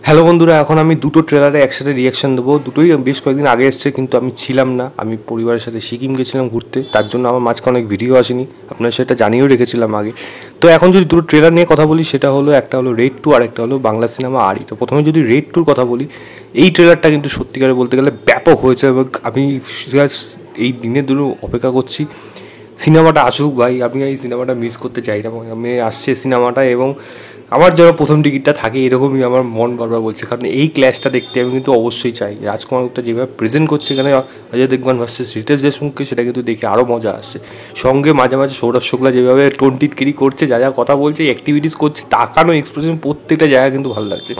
Hello বন্ধুরা, এখন আমি দুটো ট্রেলারে একসাথে রিয়াকশন দেবো। দুটোই বেশ কয়েকদিন আগে এসছে, কিন্তু আমি ছিলাম না। আমি পরিবারের সাথে সিকিম গেছিলাম ঘুরতে, তার জন্য আমার মাঝখানে অনেক ভিডিও আসেনি, আপনার সেটা জানিয়েও রেখেছিলাম আগে। তো এখন যদি দুটো ট্রেলার নিয়ে কথা বলি, সেটা হলো একটা হলো রেড 2 আর একটা হলো বাংলা সিনেমা আড়ি। তো প্রথমে যদি রেড 2 কথা বলি, এই ট্রেলারটা কিন্তু সত্যিকারে বলতে গেলে ব্যাপক হয়েছে এবং আমি এই দিনের জন্য অপেক্ষা করছি সিনেমাটা আসুক। ভাই, আমি এই সিনেমাটা মিস করতে চাই না। আমি আসছে সিনেমাটা, এবং আমার যেন প্রথম টিকিটটা থাকে এরকমই আমার মন বারবার বলছে, কারণ এই ক্ল্যাশটা দেখতে আমি কিন্তু অবশ্যই চাই। রাজকুমার গুপ্তা যেভাবে প্রেজেন্ট করছে এখানে অজয় দেবগন ভার্সেস রিতেশ দেশমুখকে, সেটা কিন্তু দেখে আরও মজা আসছে। সঙ্গে মাঝে মাঝে সৌরভ শুক্লা যেভাবে টোন টিটকিরি করছে, যা যা কথা বলছে, অ্যাক্টিভিটিস করছে, তাকানো এক্সপ্রেশন, প্রত্যেকটা জায়গা কিন্তু ভালো লাগছে।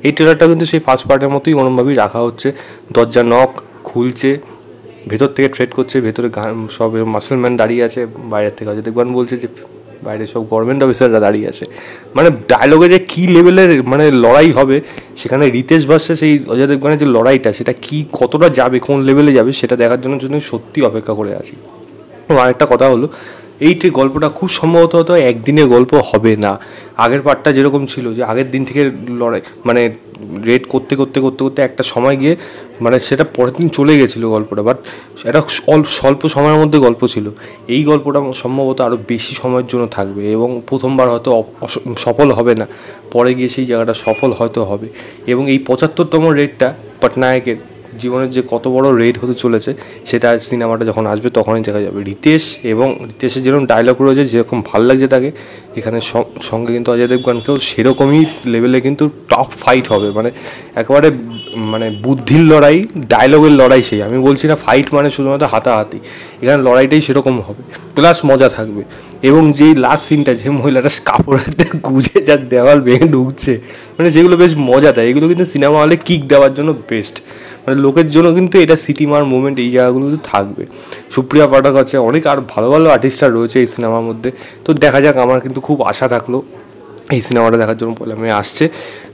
এই ট্রেলারটা কিন্তু সেই ফার্স্ট পার্টের মতোই ওরমভাবেই রাখা হচ্ছে। দরজা নক খুলছে, ভেতর থেকে ট্রেড করছে, ভেতরে সব মাসলম্যান দাঁড়িয়ে আছে, বাইরের থেকে অজয় দেবগন বলছে যে বাইরে সব গভর্নমেন্ট অফিসাররা দাঁড়িয়ে আছে। মানে ডায়লগে যে কী লেভেলের মানে লড়াই হবে সেখানে, রিতেশ ভার্সেস এই অজয় দেবগনের যে লড়াইটা, সেটা কি কতটা যাবে, কোন লেভেলে যাবে, সেটা দেখার জন্য সত্যি অপেক্ষা করে আছি। এবং আরেকটা কথা হলো, এই গল্পটা খুব সম্ভবত হয়তো একদিনের গল্প হবে না। আগের পার্টটা যেরকম ছিল, যে আগের দিন থেকে লড়াই, মানে রেড করতে করতে করতে করতে একটা সময় গিয়ে মানে সেটা পরের দিন চলে গেছিলো গল্পটা, বাট এটা স্বল্প সময়ের মধ্যে গল্প ছিল। এই গল্পটা সম্ভবত আরও বেশি সময়ের জন্য থাকবে, এবং প্রথমবার হয়তো সফল হবে না, পরে গিয়ে সেই জায়গাটা সফল হয়তো হবে। এবং এই 75তম রেডটা পটনায়কের জীবনের যে কত বড় রেড হতে চলেছে, সেটা সিনেমাটা যখন আসবে তখনই দেখা যাবে। রিতেশের যেরকম ডায়লগ রয়েছে, যেরকম ভালো লাগছে তাকে, এখানে সঙ্গে কিন্তু অজয় দেবগনকেও সেরকমই লেভেলে কিন্তু টপ ফাইট হবে। মানে একেবারে মানে বুদ্ধির লড়াই, ডায়লগের লড়াই। সেই আমি বলছি না ফাইট মানে শুধুমাত্র হাতাহাতি, এখানে লড়াইটাই সেরকম হবে, প্লাস মজা থাকবে। এবং যেই লাস্ট সিনটা, যে মহিলাটা কাপড়ের গুজে যার দেওয়াল ভেঙে ঢুকছে, মানে যেগুলো বেশ মজা দেয়, এগুলো কিন্তু সিনেমা হলে কিক দেওয়ার জন্য বেস্ট। মানে লোকের জন্য কিন্তু এটা সিটিমার মুভমেন্ট, এই জায়গাগুলো কিন্তু থাকবে। সুপ্রিয়া পাঠক আছে, অনেক আর ভালো ভালো আর্টিস্টরা রয়েছে এই সিনেমার মধ্যে। তো দেখা যাক, আমার কিন্তু খুব আশা থাকলো এই সিনেমাটা দেখার জন্য। বলে আমি আসছে,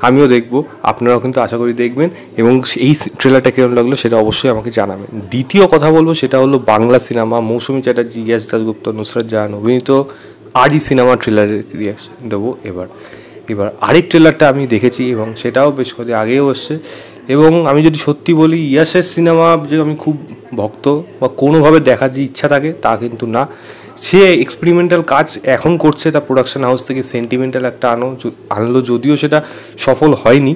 আমিও দেখবো, আপনারাও কিন্তু আশা করি দেখবেন। এবং এই ট্রেলারটা কেমন লাগলো সেটা অবশ্যই আমাকে জানাবেন। দ্বিতীয় কথা বলবো, সেটা হলো বাংলা সিনেমা, মৌসুমী চ্যাটার্জি, ইয়াশ দাশগুপ্ত, নুসরাত জাহান অভিনীত আরই সিনেমা ট্রেলারের রিয়াকশন দেবো এবার। আরেক ট্রেলারটা আমি দেখেছি, এবং সেটাও বেশ কদিন আগেও এসছে। এবং আমি যদি সত্যি বলি, ইয়াশের সিনেমা যে আমি খুব ভক্ত বা কোনোভাবে দেখার যে ইচ্ছা থাকে তা কিন্তু না। সে এক্সপেরিমেন্টাল কাজ এখন করছে, তার প্রোডাকশন হাউস থেকে সেন্টিমেন্টাল একটা আনলো, যদিও সেটা সফল হয়নি।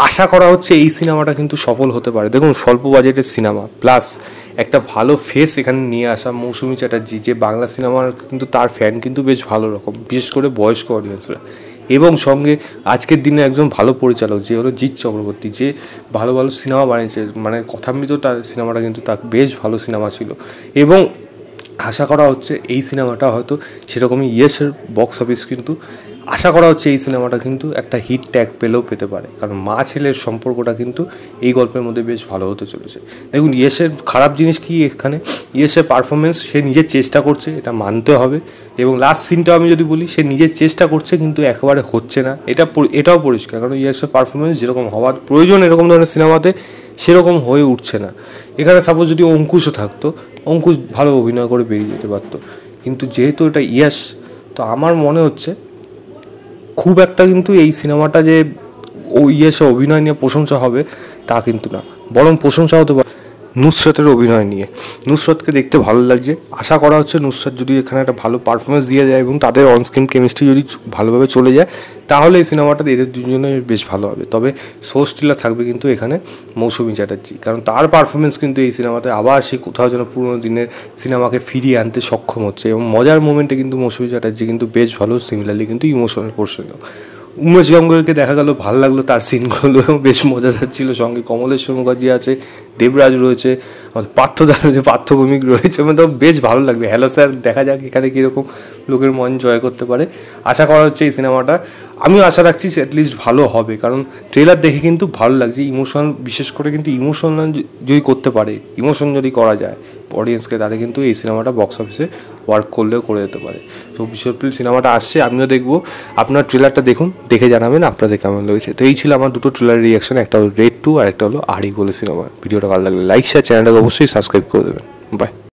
আশা করা হচ্ছে এই সিনেমাটা কিন্তু সফল হতে পারে। দেখুন, স্বল্প বাজেটের সিনেমা, প্লাস একটা ভালো ফেস এখানে নিয়ে আসা, মৌসুমী চ্যাটার্জি, যে বাংলা সিনেমার কিন্তু তার ফ্যান কিন্তু বেশ ভালো রকম, বিশেষ করে বয়স্ক অডিয়েন্সরা। এবং সঙ্গে আজকের দিনে একজন ভালো পরিচালক, যে হলো জিৎ চক্রবর্তী, যে ভালো ভালো সিনেমা বানিয়েছে, মানে কথামৃত তার সিনেমাটা কিন্তু তার বেশ ভালো সিনেমা ছিল। এবং আশা করা হচ্ছে এই সিনেমাটা হয়তো সেরকমই ইয়েসের বক্স অফিস, কিন্তু আশা করা হচ্ছে এই সিনেমাটা কিন্তু একটা হিট ট্যাগ পেতে পারে, কারণ মা ছেলের সম্পর্কটা কিন্তু এই গল্পের মধ্যে বেশ ভালো হতে চলেছে। দেখুন, ইয়েসের খারাপ জিনিস কি এখানে, ইয়েসের পারফরমেন্স, সে নিজের চেষ্টা করছে, এটা মানতে হবে। এবং লাস্ট সিনটাও আমি যদি বলি, সে নিজের চেষ্টা করছে কিন্তু একেবারে হচ্ছে না, এটাও পরিষ্কার। কারণ ইয়েসের পারফরমেন্স যেরকম হওয়ার প্রয়োজন এরকম ধরনের সিনেমাতে, সেরকম হয়ে উঠছে না। এখানে সাপোজ যদি অঙ্কুশও থাকতো, অঙ্কুশ ভালো অভিনয় করে বেরিয়ে যেতে পারতো, কিন্তু যেহেতু এটা ইয়াশ, তো আমার মনে হচ্ছে খুব একটা কিন্তু এই সিনেমাটা যে ইয়াশে অভিনয় নিয়ে প্রশংসা হবে তা কিন্তু না, বরং প্রশংসা হতে পারে নুসরাতের অভিনয় নিয়ে। নুসরাতকে দেখতে ভালো লাগছে, আশা করা হচ্ছে নুসরাত যদি এখানে একটা ভালো পারফরমেন্স দিয়ে যায় এবং তাদের অনস্ক্রিন কেমিস্ট্রি যদি ভালোভাবে চলে যায়, তাহলে এই সিনেমাটা এদের দুজনে বেশ ভালো হবে। তবে সোস্টিলা থাকবে কিন্তু এখানে মৌসুমী চ্যাটার্জি, কারণ তার পারফরমেন্স কিন্তু এই সিনেমাতে আবার সে কোথাও যেন পুরোনো দিনের সিনেমাকে ফিরিয়ে আনতে সক্ষম হচ্ছে। এবং মজার মোমেন্টে কিন্তু মৌসুমী চ্যাটার্জি কিন্তু বেশ ভালো, সিমিলারলি কিন্তু ইমোশনাল পোর্শনেও। উমেশ গঙ্গোইকে দেখা গেল, ভালো লাগলো তার সিনগুলো, বেশ মজাদার ছিল। সঙ্গে কমলেশ্বর মুখার্জি আছে, দেবরাজ রয়েছে, আমাদের পার্থদা রয়েছে, পার্থভৌমিক রয়েছে, মানে তো বেশ ভালো লাগবে। হ্যালো স্যার, দেখা যাক এখানে কীরকম লোকের মন জয় করতে পারে। আশা করা হচ্ছে এই সিনেমাটা, আমিও আশা রাখছি অ্যাটলিস্ট ভালো হবে, কারণ ট্রেলার দেখে কিন্তু ভালো লাগছে। ইমোশনাল, বিশেষ করে কিন্তু ইমোশনাল যদি করতে পারে, ইমোশন যদি করা যায় অডিয়েন্সকে, তাহলে কিন্তু এই সিনেমাটা বক্স অফিসে ওয়ার্ক করলেও করে যেতে পারে। তো 20 এপ্রিল সিনেমাটা আসছে, আমিও দেখবো। আপনার ট্রেলারটা দেখুন, দেখে জানাবেন আপনাদের কেমন লেগেছে। তো এই ছিল আমার দুটো ট্রেলার রিয়াকশন, একটা হলো রেড 2 আর একটা হলো আড়ি বলে সিনেমা। ভিডিওটা ভালো লাগলে লাইক শেয়ার, চ্যানেলটাকে অবশ্যই সাবস্ক্রাইব করে দেবেন। বাই।